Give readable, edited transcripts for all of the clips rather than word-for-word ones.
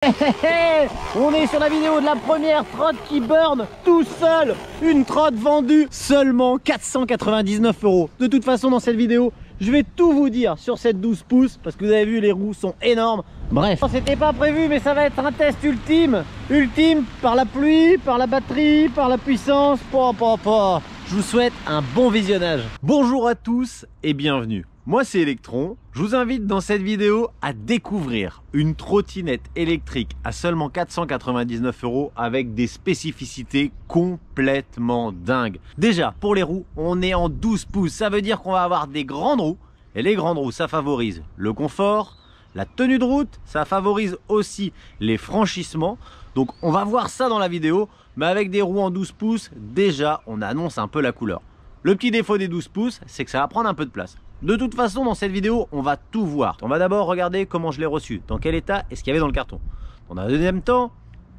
On est sur la vidéo de la première trotte qui burn tout seul. Une trotte vendue seulement 499 €. De toute façon, dans cette vidéo, je vais tout vous dire sur cette 12 pouces parce que vous avez vu, les roues sont énormes. Bref, c'était pas prévu, mais ça va être un test ultime. Ultime par la pluie, par la batterie, par la puissance. Je vous souhaite un bon visionnage. Bonjour à tous et bienvenue. Moi c'est Electron, je vous invite dans cette vidéo à découvrir une trottinette électrique à seulement 499 € avec des spécificités complètement dingues. Déjà, pour les roues, on est en 12 pouces, ça veut dire qu'on va avoir des grandes roues, et les grandes roues ça favorise le confort, la tenue de route, ça favorise aussi les franchissements. Donc on va voir ça dans la vidéo, mais avec des roues en 12 pouces, déjà on annonce un peu la couleur. Le petit défaut des 12 pouces, c'est que ça va prendre un peu de place. De toute façon, dans cette vidéo, on va tout voir. On va d'abord regarder comment je l'ai reçu, dans quel état et ce qu'il y avait dans le carton. Dans un deuxième temps,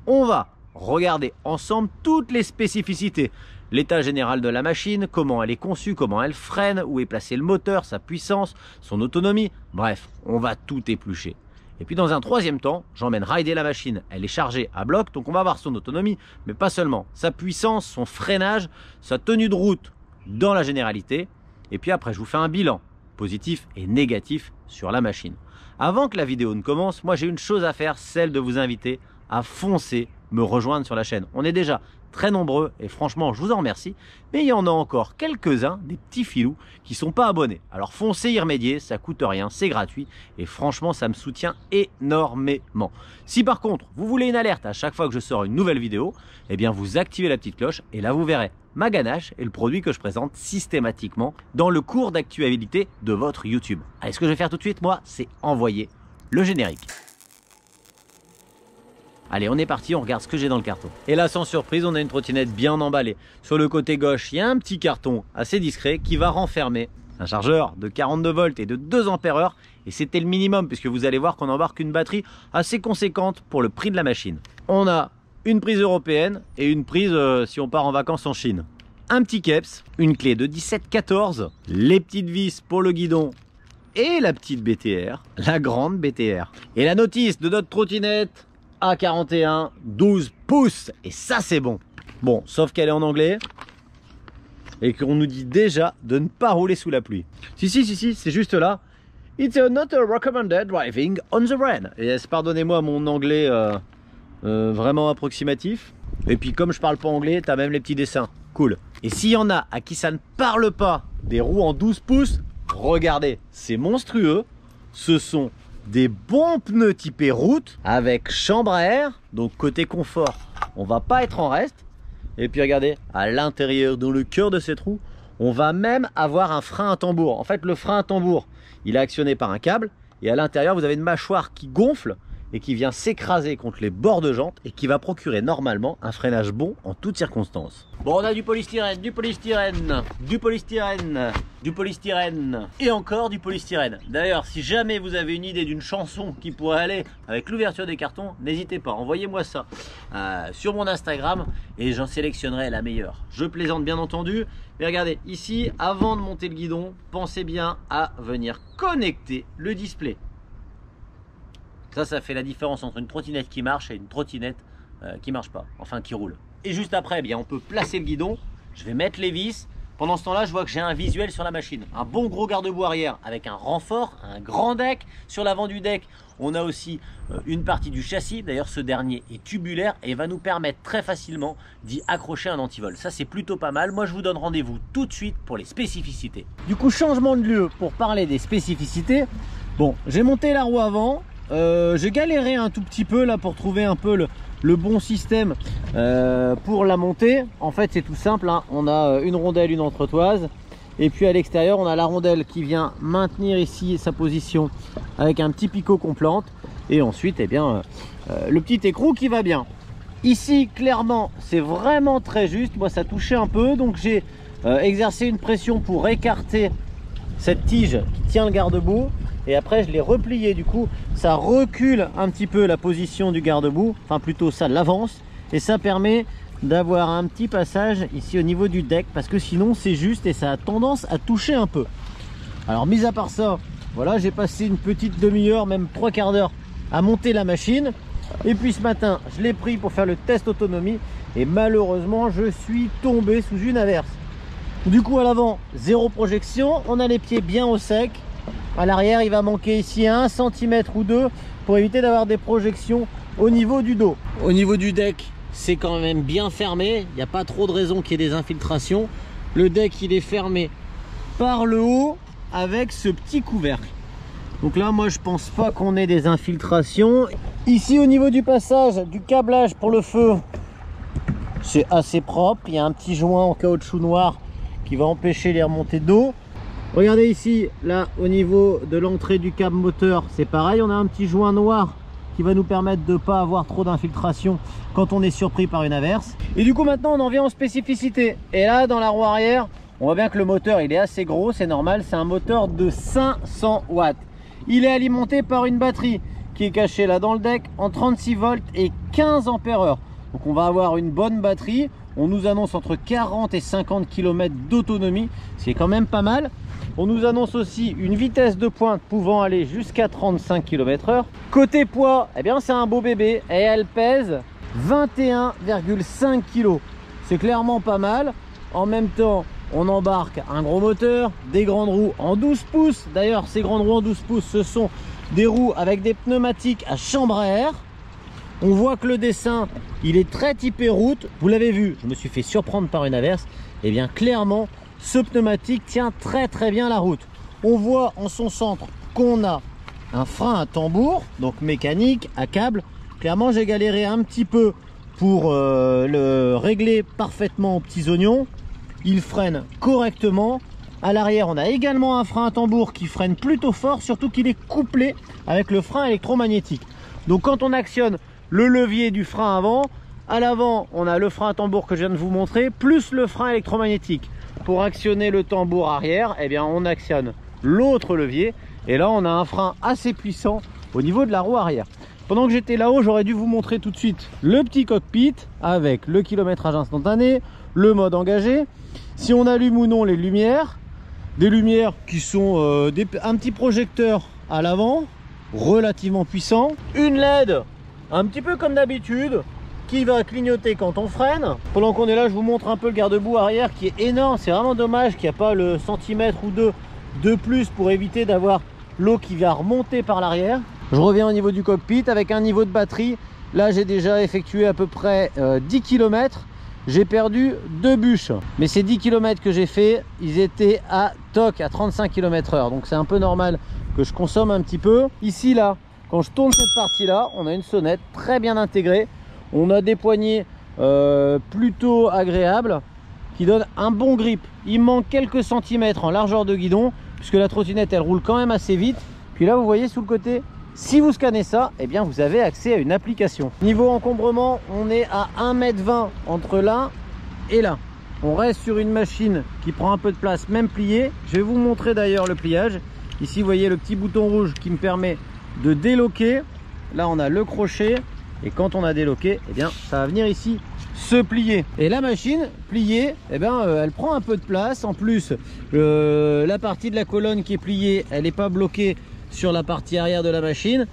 on va regarder ensemble toutes les spécificités. L'état général de la machine, comment elle est conçue, comment elle freine, où est placé le moteur, sa puissance, son autonomie. Bref, on va tout éplucher. Et puis dans un troisième temps, j'emmène rider la machine. Elle est chargée à bloc, donc on va voir son autonomie, mais pas seulement. Sa puissance, son freinage, sa tenue de route dans la généralité. Et puis après, je vous fais un bilan positif et négatif sur la machine. Avant que la vidéo ne commence, moi j'ai une chose à faire, celle de vous inviter à foncer me rejoindre sur la chaîne. On est déjà très nombreux et franchement je vous en remercie, mais il y en a encore quelques-uns, des petits filous qui sont pas abonnés. Alors foncez y remédier, ça coûte rien, c'est gratuit et franchement ça me soutient énormément. Si par contre vous voulez une alerte à chaque fois que je sors une nouvelle vidéo, eh bien vous activez la petite cloche et là vous verrez ma ganache et le produit que je présente systématiquement dans le cours d'actualité de votre YouTube. Allez, ce que je vais faire tout de suite, moi, c'est envoyer le générique. Allez, on est parti, on regarde ce que j'ai dans le carton. Et là, sans surprise, on a une trottinette bien emballée. Sur le côté gauche, il y a un petit carton assez discret qui va renfermer un chargeur de 42 volts et de 2 ampères-heure. Et c'était le minimum, puisque vous allez voir qu'on embarque une batterie assez conséquente pour le prix de la machine. On a une prise européenne et une prise si on part en vacances en Chine. Un petit keps, une clé de 17-14, les petites vis pour le guidon et la petite BTR, la grande BTR. Et la notice de notre trottinette A41 12 pouces. Et ça c'est bon. Bon, sauf qu'elle est en anglais et qu'on nous dit déjà de ne pas rouler sous la pluie. Si, c'est juste là. It's not recommended driving on the rain. Et pardonnez-moi mon anglais vraiment approximatif. Et puis comme je parle pas anglais, t'as même les petits dessins. Cool. Et s'il y en a à qui ça ne parle pas des roues en 12 pouces, regardez, c'est monstrueux. Ce sont des bons pneus typés route avec chambre à air. Donc côté confort, on va pas être en reste. Et puis regardez, à l'intérieur, dans le cœur de cette roue, on va même avoir un frein à tambour. En fait, le frein à tambour, il est actionné par un câble. Et à l'intérieur, vous avez une mâchoire qui gonfle et qui vient s'écraser contre les bords de jantes et qui va procurer normalement un freinage bon en toutes circonstances. Bon, on a du polystyrène, du polystyrène, du polystyrène, du polystyrène et encore du polystyrène. D'ailleurs, si jamais vous avez une idée d'une chanson qui pourrait aller avec l'ouverture des cartons, n'hésitez pas, envoyez-moi ça sur mon Instagram et j'en sélectionnerai la meilleure. Je plaisante bien entendu, mais regardez, ici, avant de monter le guidon, pensez bien à venir connecter le display. Ça fait la différence entre une trottinette qui marche et une trottinette qui marche pas, enfin qui roule. Et juste après, eh bien, on peut placer le guidon, je vais mettre les vis. Pendant ce temps-là, je vois que j'ai un visuel sur la machine. Un bon gros garde-boue arrière avec un renfort, un grand deck. Sur l'avant du deck, on a aussi une partie du châssis. D'ailleurs, ce dernier est tubulaire et va nous permettre très facilement d'y accrocher un antivol. Ça, c'est plutôt pas mal. Moi, je vous donne rendez-vous tout de suite pour les spécificités. Du coup, changement de lieu pour parler des spécificités. Bon, j'ai monté la roue avant. J'ai galéré un tout petit peu là pour trouver un peu le bon système pour la monter. En fait c'est tout simple, hein. On a une rondelle, une entretoise et puis à l'extérieur on a la rondelle qui vient maintenir ici sa position avec un petit picot qu'on plante et ensuite eh bien le petit écrou qui va bien. Ici clairement c'est vraiment très juste, moi ça touchait un peu donc j'ai exercé une pression pour écarter cette tige qui tient le garde-boue. Et après je l'ai replié, du coup ça recule un petit peu la position du garde-boue, enfin plutôt ça l'avance et ça permet d'avoir un petit passage ici au niveau du deck parce que sinon c'est juste et ça a tendance à toucher un peu. Alors mis à part ça, voilà, j'ai passé une petite demi-heure, même 3/4 d'heure à monter la machine. Et puis ce matin, je l'ai pris pour faire le test autonomie et malheureusement, je suis tombé sous une averse. Du coup, à l'avant, zéro projection. On a les pieds bien au sec. À l'arrière, il va manquer ici 1 cm ou 2 pour éviter d'avoir des projections au niveau du dos. Au niveau du deck, c'est quand même bien fermé. Il n'y a pas trop de raison qu'il y ait des infiltrations. Le deck, il est fermé par le haut avec ce petit couvercle. Donc là, moi, je pense pas qu'on ait des infiltrations. Ici, au niveau du passage du câblage pour le feu, c'est assez propre. Il y a un petit joint en caoutchouc noir qui va empêcher les remontées d'eau. Regardez ici, là, au niveau de l'entrée du câble moteur, c'est pareil. On a un petit joint noir qui va nous permettre de ne pas avoir trop d'infiltration quand on est surpris par une averse. Et du coup, maintenant, on en vient aux spécificités. Et là, dans la roue arrière, on voit bien que le moteur, il est assez gros, c'est normal. C'est un moteur de 500 watts. Il est alimenté par une batterie qui est cachée là dans le deck en 36 volts et 15 ampères-heure. Donc on va avoir une bonne batterie. On nous annonce entre 40 et 50 km d'autonomie, ce qui est quand même pas mal. On nous annonce aussi une vitesse de pointe pouvant aller jusqu'à 35 km/h. Côté poids, eh bien c'est un beau bébé et elle pèse 21,5 kg. C'est clairement pas mal. En même temps, on embarque un gros moteur, des grandes roues en 12 pouces. D'ailleurs, ces grandes roues en 12 pouces, ce sont des roues avec des pneumatiques à chambre à air. On voit que le dessin, il est très typé route. Vous l'avez vu, je me suis fait surprendre par une averse. Et bien clairement, ce pneumatique tient très bien la route. On voit en son centre qu'on a un frein à tambour, donc mécanique, à câble. Clairement, j'ai galéré un petit peu pour le régler parfaitement aux petits oignons. Il freine correctement. À l'arrière, on a également un frein à tambour qui freine plutôt fort, surtout qu'il est couplé avec le frein électromagnétique. Donc quand on actionne le levier du frein avant, à l'avant, on a le frein à tambour que je viens de vous montrer, plus le frein électromagnétique. Pour actionner le tambour arrière, eh bien, on actionne l'autre levier. Et là, on a un frein assez puissant au niveau de la roue arrière. Pendant que j'étais là-haut, j'aurais dû vous montrer tout de suite le petit cockpit avec le kilométrage instantané, le mode engagé. Si on allume ou non les lumières, des lumières qui sont un petit projecteur à l'avant, relativement puissant. Une LED, un petit peu comme d'habitude, qui va clignoter quand on freine. Pendant qu'on est là, je vous montre un peu le garde-boue arrière qui est énorme. C'est vraiment dommage qu'il n'y a pas le centimètre ou deux de plus pour éviter d'avoir l'eau qui va remonter par l'arrière. Je reviens au niveau du cockpit avec un niveau de batterie. Là, j'ai déjà effectué à peu près 10 km. J'ai perdu 2 bûches. Mais ces 10 km que j'ai fait, ils étaient à toc à 35 km/h. Donc c'est un peu normal que je consomme un petit peu. Ici, là, quand je tourne cette partie-là, on a une sonnette très bien intégrée. On a des poignées plutôt agréables qui donnent un bon grip. Il manque quelques centimètres en largeur de guidon puisque la trottinette, elle roule quand même assez vite. Puis là, vous voyez sous le côté, si vous scannez ça, eh bien, vous avez accès à une application. Niveau encombrement, on est à 1,20 m entre là et là. On reste sur une machine qui prend un peu de place, même pliée. Je vais vous montrer d'ailleurs le pliage. Ici, vous voyez le petit bouton rouge qui me permet de déloquer. Là, on a le crochet. Et quand on a déloqué, eh bien, ça va venir ici se plier. Et la machine pliée, eh bien, elle prend un peu de place. En plus, la partie de la colonne qui est pliée, elle n'est pas bloquée sur la partie arrière de la machine.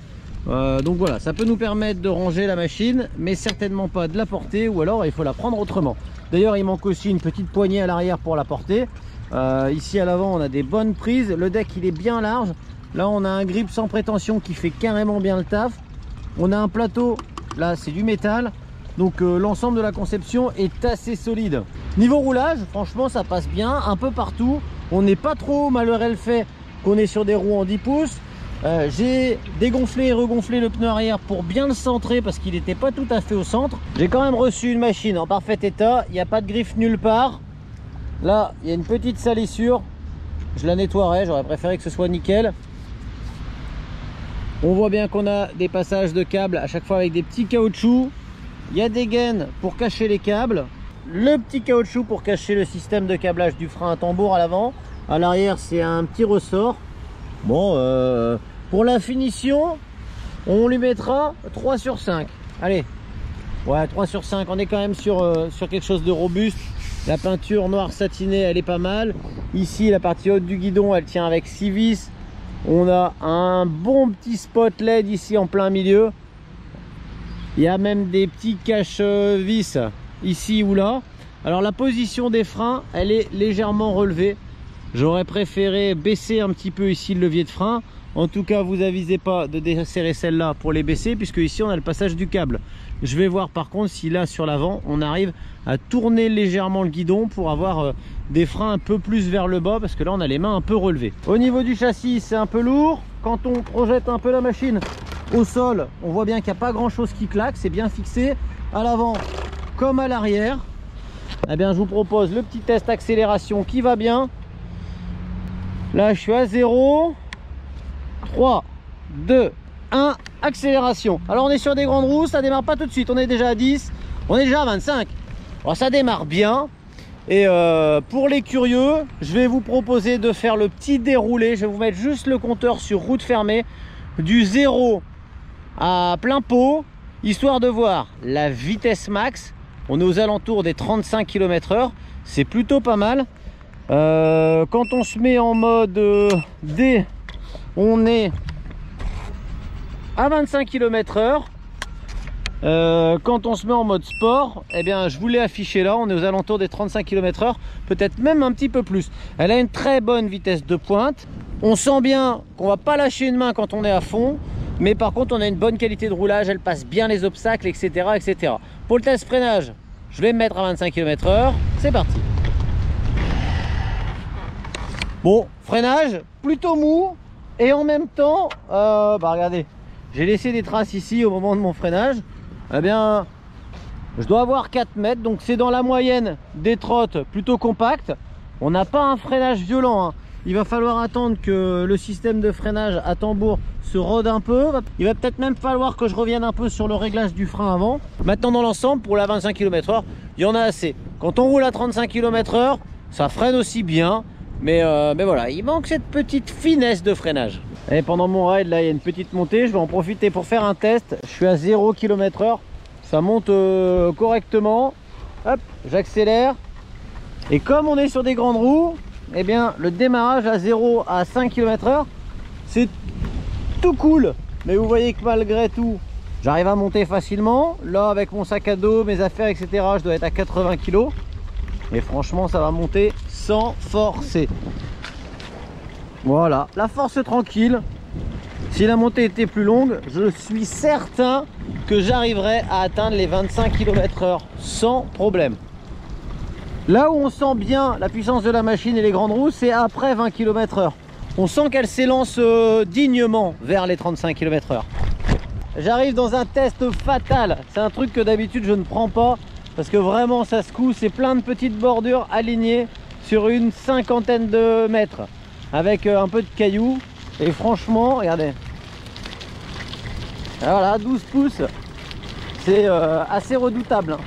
Donc voilà, ça peut nous permettre de ranger la machine, mais certainement pas de la porter, ou alors il faut la prendre autrement. D'ailleurs, il manque aussi une petite poignée à l'arrière pour la porter. Ici à l'avant, on a des bonnes prises. Le deck, il est bien large. Là, on a un grip sans prétention qui fait carrément bien le taf. On a un plateau. Là, c'est du métal. Donc l'ensemble de la conception est assez solide. Niveau roulage, franchement, ça passe bien un peu partout. On n'est pas trop, malgré le fait qu'on est sur des roues en 10 pouces. J'ai dégonflé et regonflé le pneu arrière pour bien le centrer parce qu'il n'était pas tout à fait au centre. J'ai quand même reçu une machine en parfait état. Il n'y a pas de griffe nulle part. Là, il y a une petite salissure. Je la nettoierai, j'aurais préféré que ce soit nickel. On voit bien qu'on a des passages de câbles à chaque fois avec des petits caoutchoucs. Il y a des gaines pour cacher les câbles. Le petit caoutchouc pour cacher le système de câblage du frein à tambour à l'avant. À l'arrière, c'est un petit ressort. Bon, pour la finition, on lui mettra 3 sur 5. Allez, ouais, 3 sur 5. On est quand même sur quelque chose de robuste. La peinture noire satinée, elle est pas mal. Ici, la partie haute du guidon, elle tient avec 6 vis. On a un bon petit spot LED ici en plein milieu. Il y a même des petits cache-vis ici ou là. Alors la position des freins, elle est légèrement relevée. J'aurais préféré baisser un petit peu ici le levier de frein. En tout cas, vous avisez pas de desserrer celle-là pour les baisser, puisque ici on a le passage du câble. Je vais voir par contre si là sur l'avant, on arrive à tourner légèrement le guidon pour avoir des freins un peu plus vers le bas, parce que là on a les mains un peu relevées. Au niveau du châssis, c'est un peu lourd. Quand on projette un peu la machine au sol, on voit bien qu'il n'y a pas grand chose qui claque, c'est bien fixé à l'avant comme à l'arrière. Eh bien, je vous propose le petit test accélération qui va bien. Là, je suis à 0. 3, 2, 1, accélération. Alors, on est sur des grandes roues, ça démarre pas tout de suite. On est déjà à 10, on est déjà à 25. Alors, ça démarre bien. Et pour les curieux, je vais vous proposer de faire le petit déroulé. Je vais vous mettre juste le compteur sur route fermée, du 0 à plein pot, histoire de voir la vitesse max. On est aux alentours des 35 km/h, c'est plutôt pas mal. Quand on se met en mode D, on est à 25 km/h. Quand on se met en mode sport, eh bien, je vous l'ai affiché là, on est aux alentours des 35 km/h, peut-être même un petit peu plus. Elle a une très bonne vitesse de pointe. On sent bien qu'on va pas lâcher une main quand on est à fond, mais par contre on a une bonne qualité de roulage, elle passe bien les obstacles, etc., etc. Pour le test freinage, je vais me mettre à 25 km/h, c'est parti. Bon, freinage plutôt mou, et en même temps, regardez, j'ai laissé des traces ici au moment de mon freinage. Eh bien, je dois avoir 4 mètres, donc c'est dans la moyenne des trottes plutôt compactes. On n'a pas un freinage violent, hein. Il va falloir attendre que le système de freinage à tambour se rôde un peu. Il va peut-être même falloir que je revienne un peu sur le réglage du frein avant. Maintenant, dans l'ensemble, pour la 25 km/h, il y en a assez. Quand on roule à 35 km/h, ça freine aussi bien. Mais voilà, il manque cette petite finesse de freinage. Et pendant mon ride, là, il y a une petite montée. Je vais en profiter pour faire un test. Je suis à 0 km/h. Ça monte correctement. Hop, j'accélère. Et comme on est sur des grandes roues, eh bien, le démarrage à 0 à 5 km/h, c'est tout cool. Mais vous voyez que malgré tout, j'arrive à monter facilement. Là, avec mon sac à dos, mes affaires, etc., je dois être à 80 kg. Et franchement, ça va monter sans forcer. Voilà, la force tranquille. Si la montée était plus longue, je suis certain que j'arriverais à atteindre les 25 km/h sans problème. Là où on sent bien la puissance de la machine et les grandes roues, c'est après 20 km/h. On sent qu'elle s'élance dignement vers les 35 km/h. J'arrive dans un test fatal. C'est un truc que d'habitude je ne prends pas parce que vraiment ça secoue. C'est plein de petites bordures alignées sur une cinquantaine de mètres avec un peu de cailloux. Et franchement, regardez. Voilà, 12 pouces. C'est assez redoutable, hein.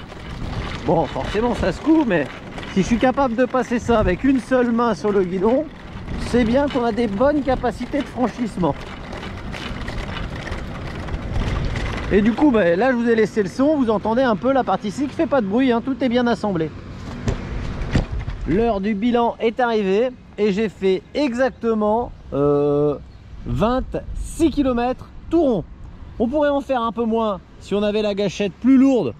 Bon, forcément ça secoue, mais si je suis capable de passer ça avec une seule main sur le guidon, c'est bien qu'on a des bonnes capacités de franchissement. Et du coup, là je vous ai laissé le son, vous entendez un peu la partie ici qui fait pas de bruit, hein, tout est bien assemblé. L'heure du bilan est arrivée et j'ai fait exactement 26 km tout rond. On pourrait en faire un peu moins si on avait la gâchette plus lourde.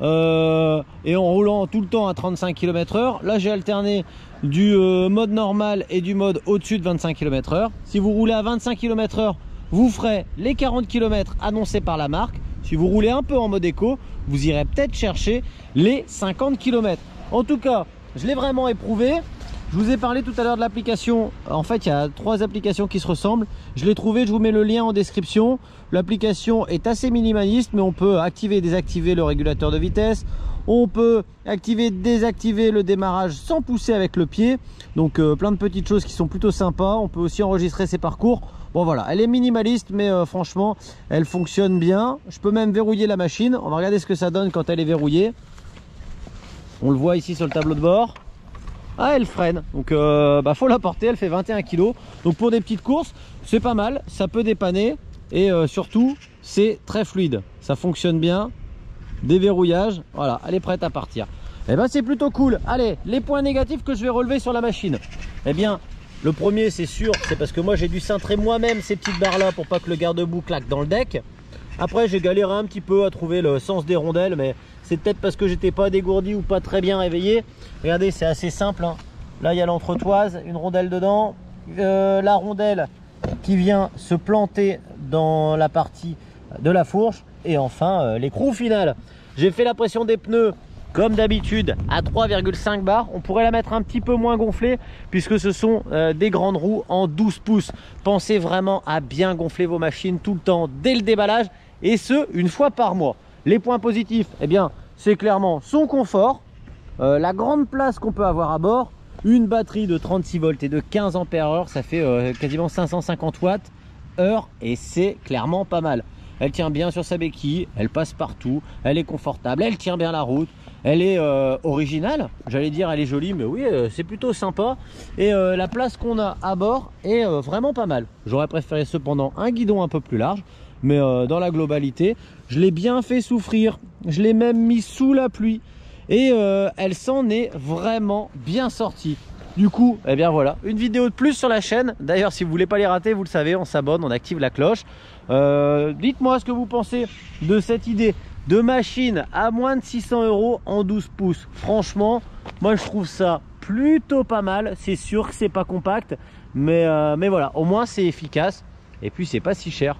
Et en roulant tout le temps à 35 km/h. Là j'ai alterné du mode normal et du mode au-dessus de 25 km/h. Si vous roulez à 25 km/h, vous ferez les 40 km annoncés par la marque. Si vous roulez un peu en mode éco, vous irez peut-être chercher les 50 km. En tout cas, je l'ai vraiment éprouvé. Je vous ai parlé tout à l'heure de l'application. En fait, il y a 3 applications qui se ressemblent. Je l'ai trouvé, je vous mets le lien en description. L'application est assez minimaliste, mais on peut activer et désactiver le régulateur de vitesse. On peut activer et désactiver le démarrage sans pousser avec le pied. Donc plein de petites choses qui sont plutôt sympas. On peut aussi enregistrer ses parcours. Bon voilà, elle est minimaliste, mais franchement, elle fonctionne bien. Je peux même verrouiller la machine. On va regarder ce que ça donne quand elle est verrouillée. On le voit ici sur le tableau de bord. Ah, elle freine, donc faut la porter, elle fait 21 kg. Donc pour des petites courses, c'est pas mal, ça peut dépanner. Et surtout, c'est très fluide, ça fonctionne bien. Déverrouillage, voilà, elle est prête à partir. Et ben c'est plutôt cool. Allez, les points négatifs que je vais relever sur la machine. Eh bien, le premier, c'est sûr, c'est parce que moi j'ai dû cintrer moi-même ces petites barres là pour pas que le garde-boue claque dans le deck. Après j'ai galéré un petit peu à trouver le sens des rondelles, mais c'est peut-être parce que j'étais pas dégourdi ou pas très bien réveillé. Regardez, c'est assez simple, hein. Là il y a l'entretoise, une rondelle dedans, la rondelle qui vient se planter dans la partie de la fourche, et enfin l'écrou final. J'ai fait la pression des pneus comme d'habitude à 3,5 bars. On pourrait la mettre un petit peu moins gonflée puisque ce sont des grandes roues en 12 pouces. Pensez vraiment à bien gonfler vos machines tout le temps dès le déballage, et ce une fois par mois. Les points positifs, eh bien c'est clairement son confort, la grande place qu'on peut avoir à bord, une batterie de 36 volts et de 15 ampères heure, ça fait quasiment 550 watts heure, et c'est clairement pas mal. Elle tient bien sur sa béquille, elle passe partout, elle est confortable, elle tient bien la route, elle est originale, j'allais dire elle est jolie, mais oui, c'est plutôt sympa. Et la place qu'on a à bord est vraiment pas mal. J'aurais préféré cependant un guidon un peu plus large, mais dans la globalité, je l'ai bien fait souffrir, je l'ai même mis sous la pluie, et elle s'en est vraiment bien sortie. Du coup, eh bien voilà, une vidéo de plus sur la chaîne. D'ailleurs, si vous voulez pas les rater, vous le savez, on s'abonne, on active la cloche. Dites-moi ce que vous pensez de cette idée de machine à moins de 600 € en 12 pouces. Franchement, moi je trouve ça plutôt pas mal. C'est sûr que c'est pas compact, mais voilà, au moins c'est efficace, et puis c'est pas si cher.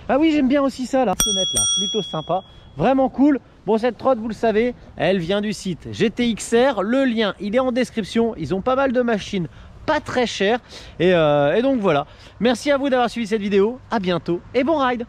Ah oui, j'aime bien aussi ça, la fenêtre là, plutôt sympa, vraiment cool. Bon, cette trotte, vous le savez, elle vient du site GTXR, le lien il est en description. Ils ont pas mal de machines pas très chères, et donc voilà. Merci à vous d'avoir suivi cette vidéo, à bientôt et bon ride.